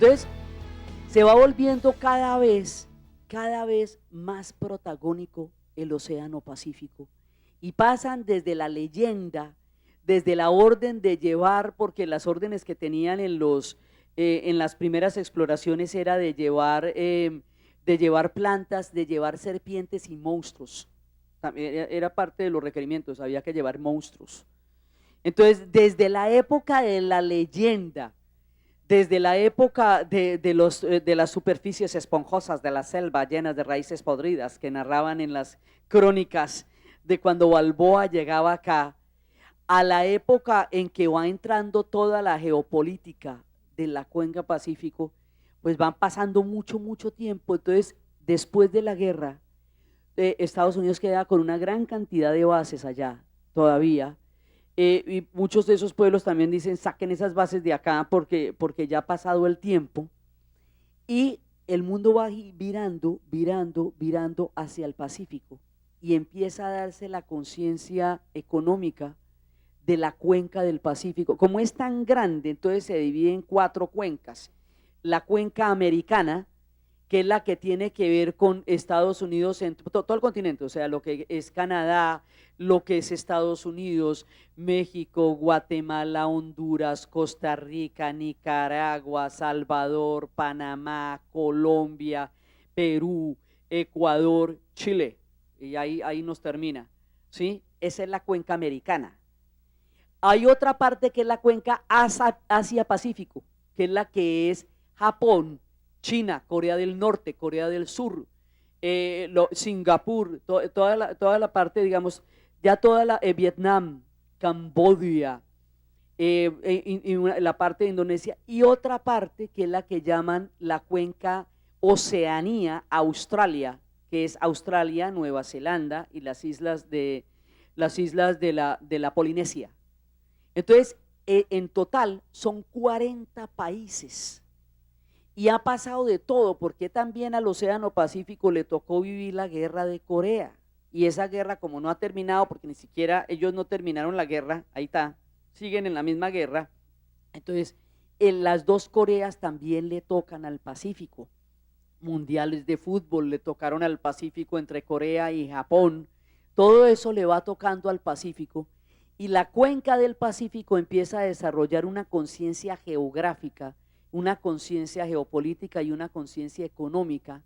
Entonces se va volviendo cada vez más protagónico el Océano Pacífico, y pasan desde la leyenda, desde la orden de llevar, porque las órdenes que tenían en las primeras exploraciones era de llevar plantas, de llevar serpientes y monstruos. Era parte de los requerimientos, había que llevar monstruos. Entonces, desde la época de la leyenda, desde la época de las superficies esponjosas de la selva llenas de raíces podridas que narraban en las crónicas de cuando Balboa llegaba acá, a la época en que va entrando toda la geopolítica de la cuenca Pacífico, pues van pasando mucho tiempo. Entonces, después de la guerra, Estados Unidos queda con una gran cantidad de bases allá todavía. Y muchos de esos pueblos también dicen saquen esas bases de acá porque ya ha pasado el tiempo, y el mundo va virando hacia el Pacífico, y empieza a darse la conciencia económica de la cuenca del Pacífico. Como es tan grande, entonces se divide en 4 cuencas. La cuenca americana, que es la que tiene que ver con Estados Unidos en todo el continente, o sea, lo que es Canadá, lo que es Estados Unidos, México, Guatemala, Honduras, Costa Rica, Nicaragua, Salvador, Panamá, Colombia, Perú, Ecuador, Chile, y ahí nos termina, ¿sí? Esa es la cuenca americana. Hay otra parte que es la cuenca Asia-Pacífico, que es la que es Japón, China, Corea del Norte, Corea del Sur, Singapur, toda la parte, digamos, ya Vietnam, Camboya, la parte de Indonesia, y otra parte que es la que llaman la cuenca Oceanía, Australia, que es Australia, Nueva Zelanda y las islas de la Polinesia. Entonces, en total son 40 países. Y ha pasado de todo, porque también al Océano Pacífico le tocó vivir la guerra de Corea. Y esa guerra, como no ha terminado, porque ni siquiera ellos no terminaron la guerra, ahí está, siguen en la misma guerra. Entonces, en las 2 Coreas también le tocan al Pacífico. Mundiales de fútbol le tocaron al Pacífico entre Corea y Japón. Todo eso le va tocando al Pacífico. Y la cuenca del Pacífico empieza a desarrollar una conciencia geográfica, una conciencia geopolítica y una conciencia económica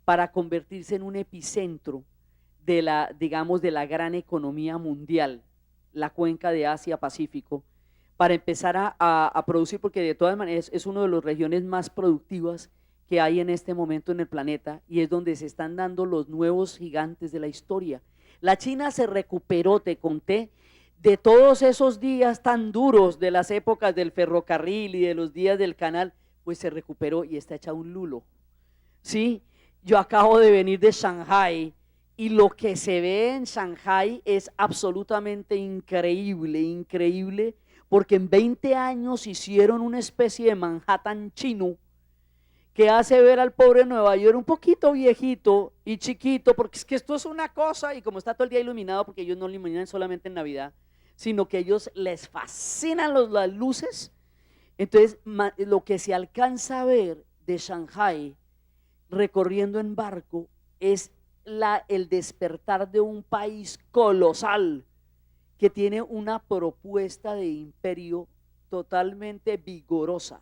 para convertirse en un epicentro de la gran economía mundial, la cuenca de Asia-Pacífico, para empezar a producir, porque de todas maneras es una de las regiones más productivas que hay en este momento en el planeta, y es donde se están dando los nuevos gigantes de la historia. La China se recuperó, te conté, de todos esos días tan duros de las épocas del ferrocarril y de los días del canal, pues se recuperó y está hecha un lulo. ¿Sí? Yo acabo de venir de Shanghai y lo que se ve en Shanghai es absolutamente increíble, porque en 20 años hicieron una especie de Manhattan chino que hace ver al pobre Nueva York un poquito viejito y chiquito, porque es que esto es una cosa, y como está todo el día iluminado, porque ellos no lo iluminan solamente en Navidad, sino que ellos les fascinan las luces. Entonces, lo que se alcanza a ver de Shanghai recorriendo en barco es el despertar de un país colosal que tiene una propuesta de imperio totalmente vigorosa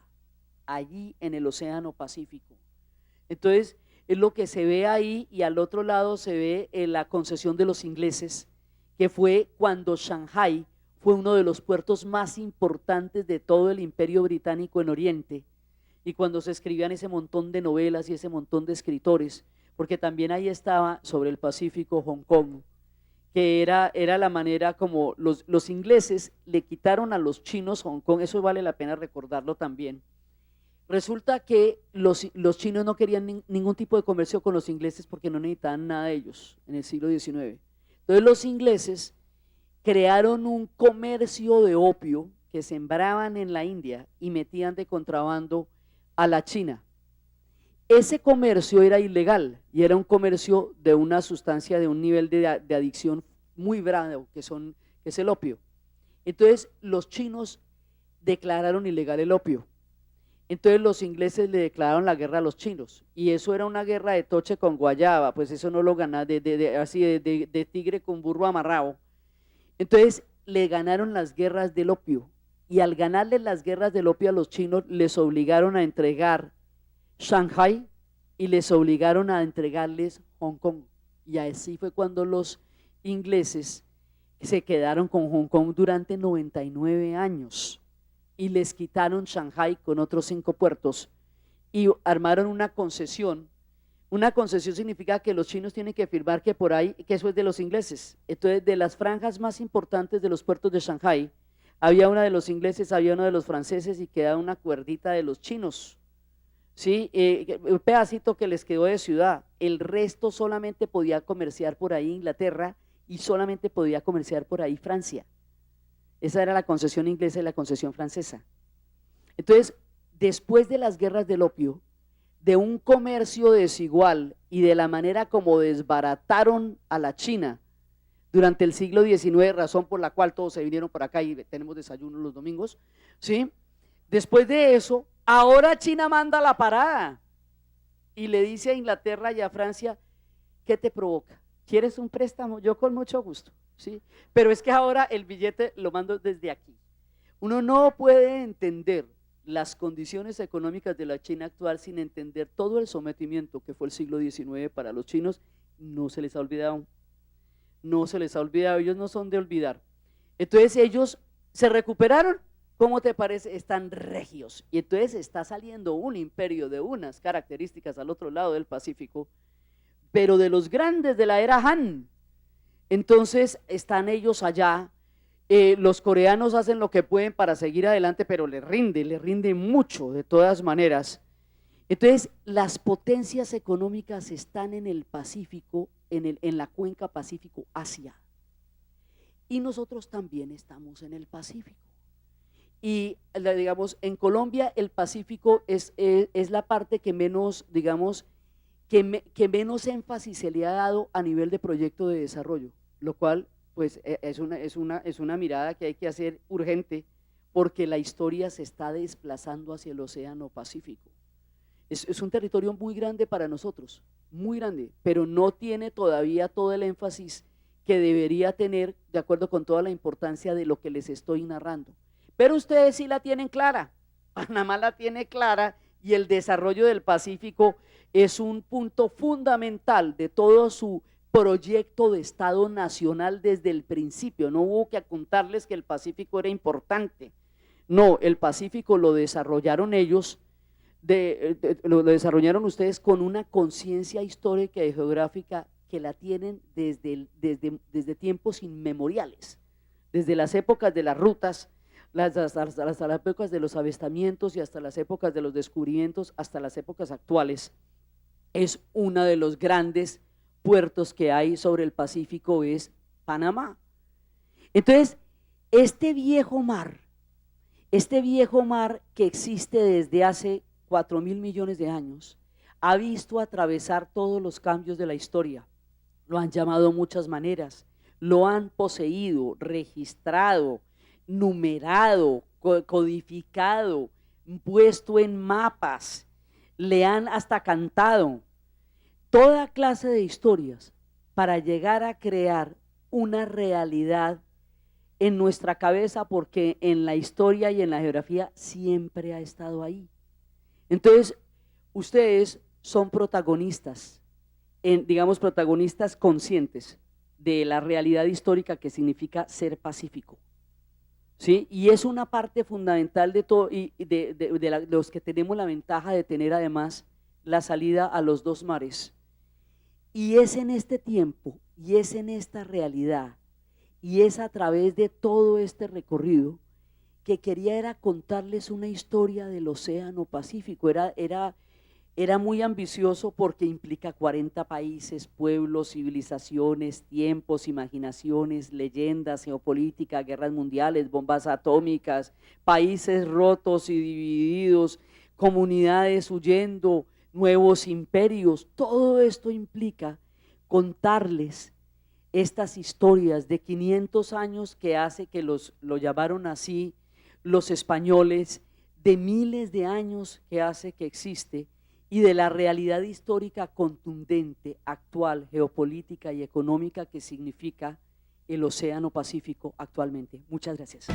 allí en el Océano Pacífico. Entonces, es lo que se ve ahí, y al otro lado se ve la concesión de los ingleses, que fue cuando Shanghai fue uno de los puertos más importantes de todo el imperio británico en Oriente, y cuando se escribían ese montón de novelas y ese montón de escritores, porque también ahí estaba sobre el Pacífico Hong Kong, que era la manera como los ingleses le quitaron a los chinos Hong Kong. Eso vale la pena recordarlo también. Resulta que los chinos no querían ningún tipo de comercio con los ingleses porque no necesitaban nada de ellos en el siglo XIX. Entonces los ingleses crearon un comercio de opio que sembraban en la India y metían de contrabando a la China. Ese comercio era ilegal y era un comercio de una sustancia de un nivel de adicción muy bravo, que es el opio. Entonces los chinos declararon ilegal el opio Entonces los ingleses le declararon la guerra a los chinos, y eso era una guerra de toche con guayaba, pues eso no lo ganaba, así de tigre con burro amarrado. Entonces le ganaron las guerras del opio, y al ganarle las guerras del opio a los chinos, les obligaron a entregar Shanghai y les obligaron a entregarles Hong Kong. Y así fue cuando los ingleses se quedaron con Hong Kong durante 99 años y les quitaron Shanghai con otros 5 puertos y armaron una concesión. Una concesión significa que los chinos tienen que firmar que por ahí, que eso es de los ingleses. Entonces, de las franjas más importantes de los puertos de Shanghai, había una de los ingleses, había una de los franceses y quedaba una cuerdita de los chinos. ¿Sí? Un pedacito que les quedó de ciudad. El resto solamente podía comerciar por ahí Inglaterra y solamente podía comerciar por ahí Francia. Esa era la concesión inglesa y la concesión francesa. Entonces, después de las guerras del opio, de un comercio desigual y de la manera como desbarataron a la China durante el siglo XIX, razón por la cual todos se vinieron para acá y tenemos desayuno los domingos, ¿sí? Después de eso, ahora China manda la parada y le dice a Inglaterra y a Francia, ¿qué te provoca? ¿Quieres un préstamo? Yo con mucho gusto, ¿sí? Pero es que ahora el billete lo mando desde aquí. Uno no puede entender las condiciones económicas de la China actual sin entender todo el sometimiento que fue el siglo XIX para los chinos. No se les ha olvidado, no se les ha olvidado, ellos no son de olvidar. Entonces ellos se recuperaron. ¿Cómo te parece? Están regios. Y entonces está saliendo un imperio de unas características al otro lado del Pacífico, pero de los grandes de la era Han. Entonces están ellos allá, los coreanos hacen lo que pueden para seguir adelante, pero les rinde mucho de todas maneras. Entonces las potencias económicas están en el Pacífico, en la cuenca Pacífico-Asia. Y nosotros también estamos en el Pacífico. Y digamos, en Colombia el Pacífico es la parte que menos, digamos, que menos énfasis se le ha dado a nivel de proyecto de desarrollo, lo cual pues es una mirada que hay que hacer urgente, porque la historia se está desplazando hacia el Océano Pacífico. Es un territorio muy grande para nosotros, muy grande, pero no tiene todavía todo el énfasis que debería tener de acuerdo con toda la importancia de lo que les estoy narrando. Pero ustedes sí la tienen clara, Panamá la tiene clara, y el desarrollo del Pacífico es un punto fundamental de todo su proyecto de Estado nacional desde el principio. No hubo que contarles que el Pacífico era importante, no, el Pacífico lo desarrollaron ellos, lo desarrollaron ustedes con una conciencia histórica y geográfica que la tienen desde tiempos inmemoriales, desde las épocas de las rutas, hasta las épocas de los avistamientos y hasta las épocas de los descubrimientos, hasta las épocas actuales. Es uno de los grandes puertos que hay sobre el Pacífico, es Panamá. Entonces, este viejo mar que existe desde hace 4.000 millones de años, ha visto atravesar todos los cambios de la historia. Lo han llamado de muchas maneras, lo han poseído, registrado, numerado, codificado, puesto en mapas, le han hasta cantado toda clase de historias para llegar a crear una realidad en nuestra cabeza, porque en la historia y en la geografía siempre ha estado ahí. Entonces, ustedes son protagonistas, digamos protagonistas conscientes de la realidad histórica que significa ser pacífico. ¿Sí? Y es una parte fundamental de todo, y de los que tenemos la ventaja de tener además la salida a los dos mares. Y es en este tiempo, y es en esta realidad, y es a través de todo este recorrido que quería era contarles una historia del Océano Pacífico. Era muy ambicioso porque implica 40 países, pueblos, civilizaciones, tiempos, imaginaciones, leyendas, geopolítica, guerras mundiales, bombas atómicas, países rotos y divididos, comunidades huyendo, nuevos imperios. Todo esto implica contarles estas historias de 500 años que hace que lo llamaron así los españoles, de miles de años que hace que existe y de la realidad histórica contundente, actual, geopolítica y económica que significa el Océano Pacífico actualmente. Muchas gracias.